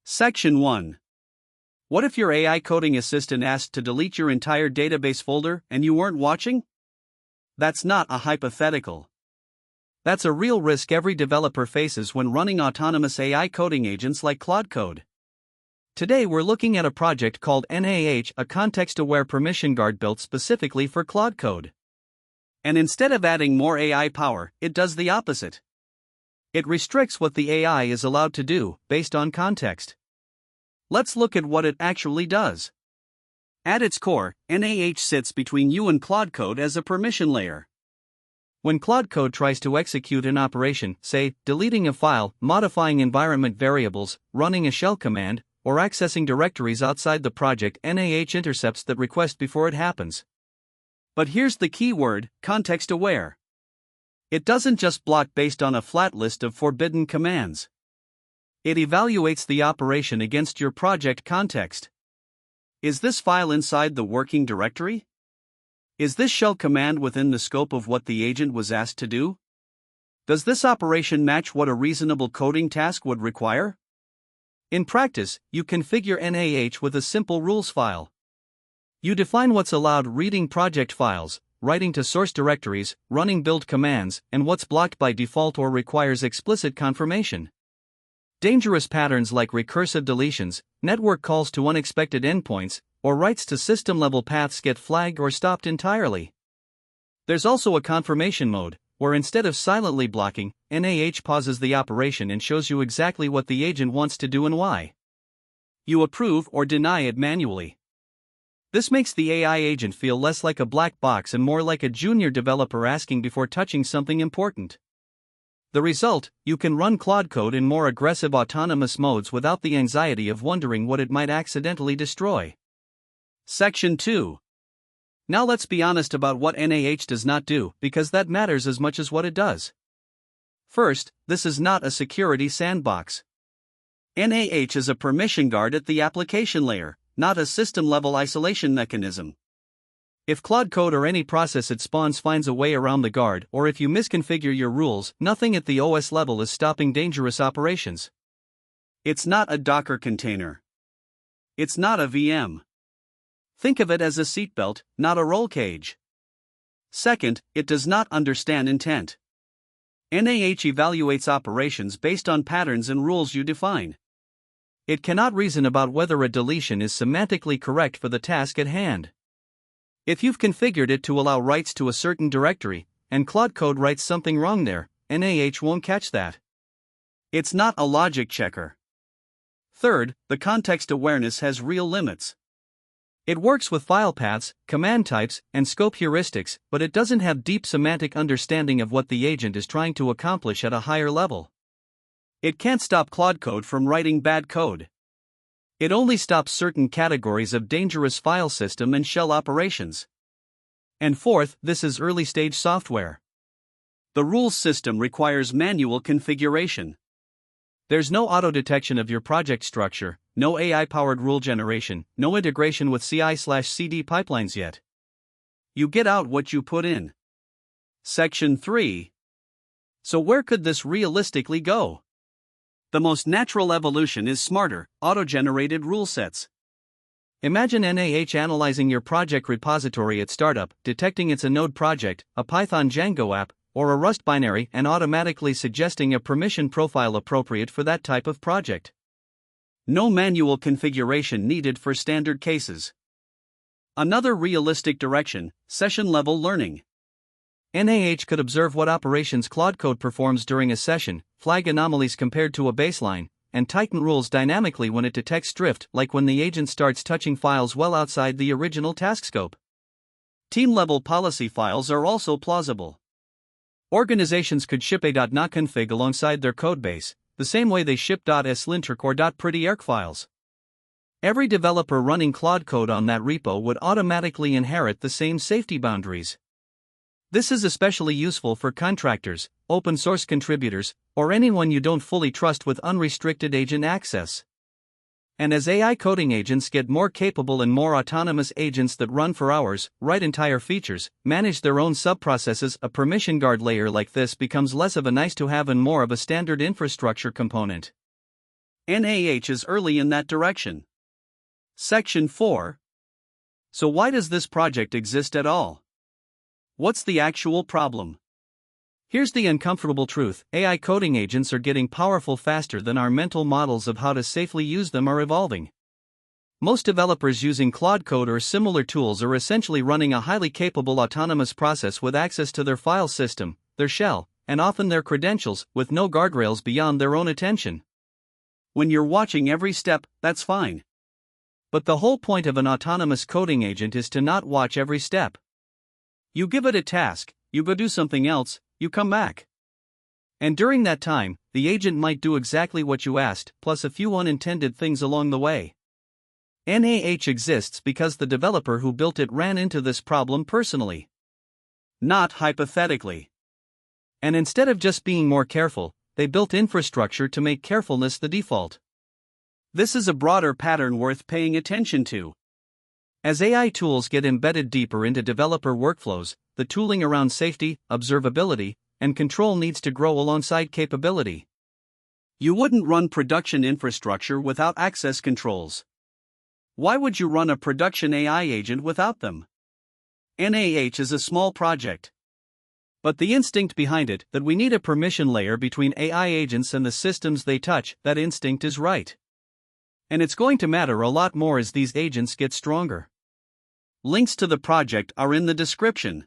Section 1. What if your AI coding assistant asked to delete your entire database folder and you weren't watching? That's not a hypothetical. That's a real risk every developer faces when running autonomous AI coding agents like Claude Code. Today we're looking at a project called NAH, a context-aware permission guard built specifically for Claude Code. And instead of adding more AI power, it does the opposite. It restricts what the AI is allowed to do, based on context. Let's look at what it actually does. At its core, NAH sits between you and Claude Code as a permission layer. When Claude Code tries to execute an operation, say, deleting a file, modifying environment variables, running a shell command, or accessing directories outside the project, NAH intercepts that request before it happens. But here's the key word: context-aware. It doesn't just block based on a flat list of forbidden commands. It evaluates the operation against your project context. Is this file inside the working directory? Is this shell command within the scope of what the agent was asked to do? Does this operation match what a reasonable coding task would require? In practice, you configure NAH with a simple rules file. You define what's allowed reading project files, writing to source directories, running build commands, and what's blocked by default or requires explicit confirmation. Dangerous patterns like recursive deletions, network calls to unexpected endpoints, or writes to system-level paths get flagged or stopped entirely. There's also a confirmation mode, where instead of silently blocking, NAH pauses the operation and shows you exactly what the agent wants to do and why. You approve or deny it manually. This makes the AI agent feel less like a black box and more like a junior developer asking before touching something important. The result: you can run Claude Code in more aggressive autonomous modes without the anxiety of wondering what it might accidentally destroy. Section 2. Now let's be honest about what NAH does not do, because that matters as much as what it does. First, this is not a security sandbox. NAH is a permission guard at the application layer, not a system-level isolation mechanism. If Claude Code or any process it spawns finds a way around the guard, or if you misconfigure your rules, nothing at the OS level is stopping dangerous operations. It's not a Docker container. It's not a VM. Think of it as a seatbelt, not a roll cage. Second, it does not understand intent. NAH evaluates operations based on patterns and rules you define. It cannot reason about whether a deletion is semantically correct for the task at hand. If you've configured it to allow writes to a certain directory, and Claude Code writes something wrong there, NAH won't catch that. It's not a logic checker. Third, the context awareness has real limits. It works with file paths, command types, and scope heuristics, but it doesn't have deep semantic understanding of what the agent is trying to accomplish at a higher level. It can't stop Claude Code from writing bad code. It only stops certain categories of dangerous file system and shell operations. And fourth, this is early-stage software. The rules system requires manual configuration. There's no auto-detection of your project structure, no AI-powered rule generation, no integration with CI/CD pipelines yet. You get out what you put in. Section 3. So where could this realistically go? The most natural evolution is smarter, auto-generated rule sets. Imagine NAH analyzing your project repository at startup, detecting it's a Node project, a Python Django app, or a Rust binary, and automatically suggesting a permission profile appropriate for that type of project. No manual configuration needed for standard cases. Another realistic direction: session-level learning. NAH could observe what operations Claude Code performs during a session, flag anomalies compared to a baseline, and tighten rules dynamically when it detects drift, like when the agent starts touching files well outside the original task scope. Team-level policy files are also plausible. Organizations could ship a .NOT config alongside their codebase, the same way they ship .slintric or .prettyarc files. Every developer running Claude Code on that repo would automatically inherit the same safety boundaries. This is especially useful for contractors, open source contributors, or anyone you don't fully trust with unrestricted agent access. And as AI coding agents get more capable and more autonomous agents that run for hours, write entire features, manage their own subprocesses, a permission guard layer like this becomes less of a nice to have and more of a standard infrastructure component. NAH is early in that direction. Section 4. So why does this project exist at all? What's the actual problem? Here's the uncomfortable truth: AI coding agents are getting powerful faster than our mental models of how to safely use them are evolving. Most developers using Claude Code or similar tools are essentially running a highly capable autonomous process with access to their file system, their shell, and often their credentials, with no guardrails beyond their own attention. When you're watching every step, that's fine. But the whole point of an autonomous coding agent is to not watch every step. You give it a task, you go do something else, you come back. And during that time, the agent might do exactly what you asked, plus a few unintended things along the way. NAH exists because the developer who built it ran into this problem personally, not hypothetically. And instead of just being more careful, they built infrastructure to make carefulness the default. This is a broader pattern worth paying attention to. As AI tools get embedded deeper into developer workflows, the tooling around safety, observability, and control needs to grow alongside capability. You wouldn't run production infrastructure without access controls. Why would you run a production AI agent without them? NAH is a small project. But the instinct behind it, that we need a permission layer between AI agents and the systems they touch, that instinct is right. And it's going to matter a lot more as these agents get stronger. Links to the project are in the description.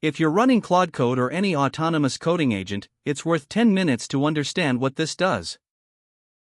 If you're running Claude Code or any autonomous coding agent, it's worth 10 minutes to understand what this does.